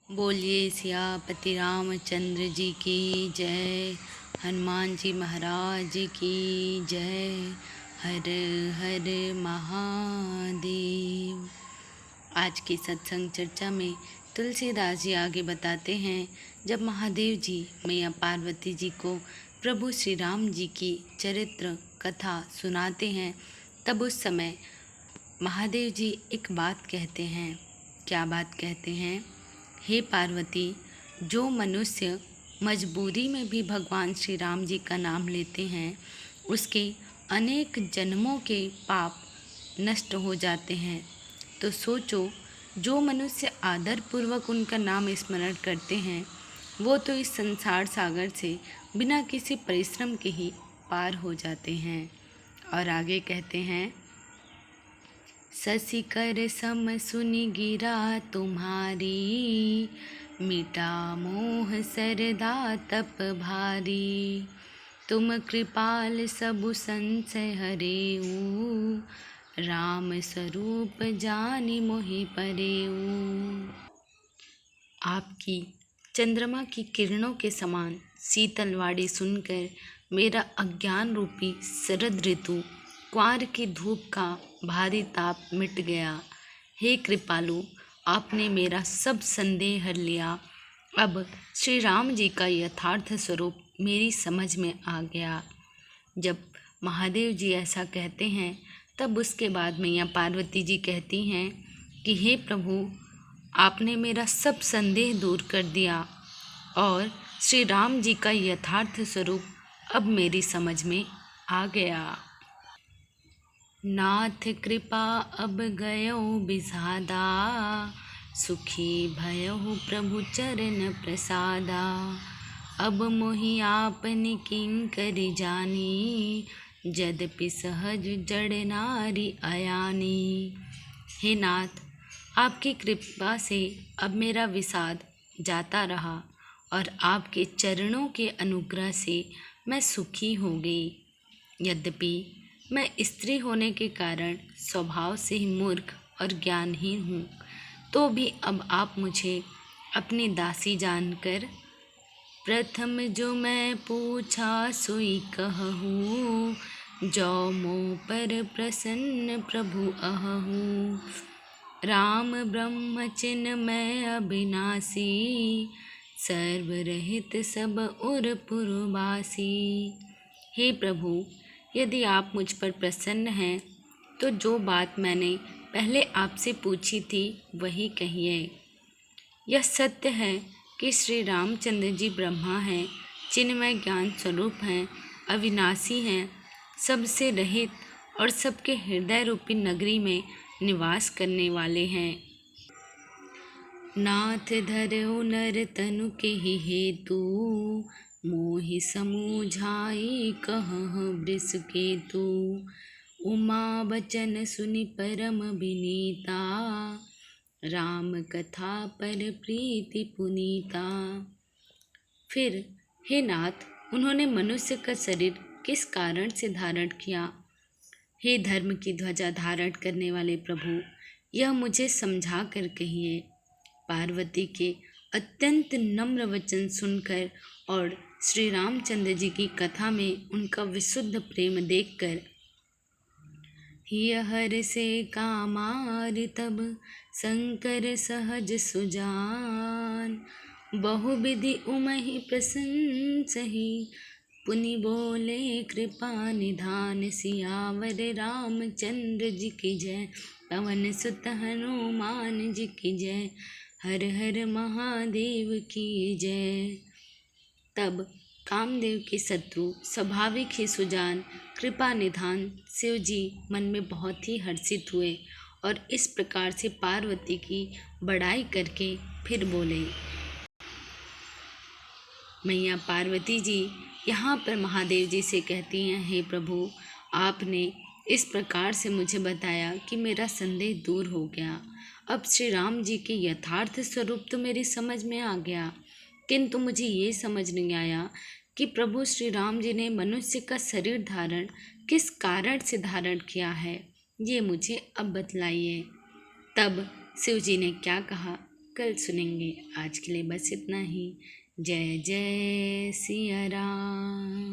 बोलिए सियापति रामचंद्र जी की जय। हनुमान जी महाराज की जय। हर हर महादेव। आज की सत्संग चर्चा में तुलसीदास जी आगे बताते हैं, जब महादेव जी मैया पार्वती जी को प्रभु श्री राम जी की चरित्र कथा सुनाते हैं, तब उस समय महादेव जी एक बात कहते हैं। क्या बात कहते हैं? हे पार्वती, जो मनुष्य मजबूरी में भी भगवान श्री राम जी का नाम लेते हैं, उसके अनेक जन्मों के पाप नष्ट हो जाते हैं। तो सोचो, जो मनुष्य आदरपूर्वक उनका नाम स्मरण करते हैं, वो तो इस संसार सागर से बिना किसी परिश्रम के ही पार हो जाते हैं। और आगे कहते हैं, शशि कर सम सुनि गिरा तुम्हारी, मिटा मोह सरदा तप भारी। तुम कृपाल सबु संशय हरेऊ, राम स्वरूप जानि मोहि परेऊ। आपकी चंद्रमा की किरणों के समान शीतल वाणी सुनकर मेरा अज्ञान रूपी शरद ऋतु क्वार की धूप का भारी ताप मिट गया। हे कृपालु, आपने मेरा सब संदेह हर लिया। अब श्री राम जी का यथार्थ स्वरूप मेरी समझ में आ गया। जब महादेव जी ऐसा कहते हैं, तब उसके बाद मैया पार्वती जी कहती हैं कि हे प्रभु, आपने मेरा सब संदेह दूर कर दिया और श्री राम जी का यथार्थ स्वरूप अब मेरी समझ में आ गया। नाथ कृपा अब गयो बिसादा, सुखी भयहु प्रभु चरण प्रसादा। अब मोहि आपनि किंकरि जानी, यद्यपि सहज जड़ नारी अयानी। हे नाथ, आपकी कृपा से अब मेरा विषाद जाता रहा और आपके चरणों के अनुग्रह से मैं सुखी हो गई। यद्यपि मैं स्त्री होने के कारण स्वभाव से ही मूर्ख और ज्ञानहीन हूँ, तो भी अब आप मुझे अपनी दासी जानकर प्रथम जो मैं पूछा सोई कहूँ, जो मोह पर प्रसन्न प्रभु अहूँ। राम ब्रह्म चिन्ह मैं अविनाशी, सर्वरहित सब उर पुरवासी। हे प्रभु, यदि आप मुझ पर प्रसन्न हैं तो जो बात मैंने पहले आपसे पूछी थी वही कहिए। यह सत्य है कि श्री रामचंद्र जी ब्रह्मा हैं, चिन्मय ज्ञान स्वरूप हैं, अविनाशी हैं, सबसे रहित और सबके हृदय रूपी नगरी में निवास करने वाले हैं। नाथ धरऊ नर तनु के ही हेतु, मोहि समूझाई कहह वृष केतु। उमा बचन सुनि परम विनीता, राम कथा पर प्रीति पुनीता। फिर हे नाथ, उन्होंने मनुष्य का शरीर किस कारण से धारण किया? हे धर्म की ध्वजा धारण करने वाले प्रभु, यह मुझे समझा कर कहिए। पार्वती के अत्यंत नम्र वचन सुनकर और श्री रामचंद्र जी की कथा में उनका विशुद्ध प्रेम देखकर हर से कामार तब शंकर सहज सुजान। बहुविधि उमहि प्रशंसहि, पुनि बोले कृपा निधान। सियावर रामचंद्र जी की जय, पवन सुत हनुमान जी की जय। हर हर महादेव की जय। तब कामदेव के शत्रु स्वाभाविक ही सुजान कृपा निधान शिव जी मन में बहुत ही हर्षित हुए और इस प्रकार से पार्वती की बड़ाई करके फिर बोले। मैया पार्वती जी यहाँ पर महादेव जी से कहती हैं, हे प्रभु, आपने इस प्रकार से मुझे बताया कि मेरा संदेह दूर हो गया। अब श्री राम जी के यथार्थ स्वरूप तो मेरी समझ में आ गया, किंतु मुझे ये समझ नहीं आया कि प्रभु श्री राम जी ने मनुष्य का शरीर धारण किस कारण से धारण किया है, ये मुझे अब बतलाइए। तब शिव जी ने क्या कहा? कल सुनेंगे। आज के लिए बस इतना ही। जय जय सिया राम।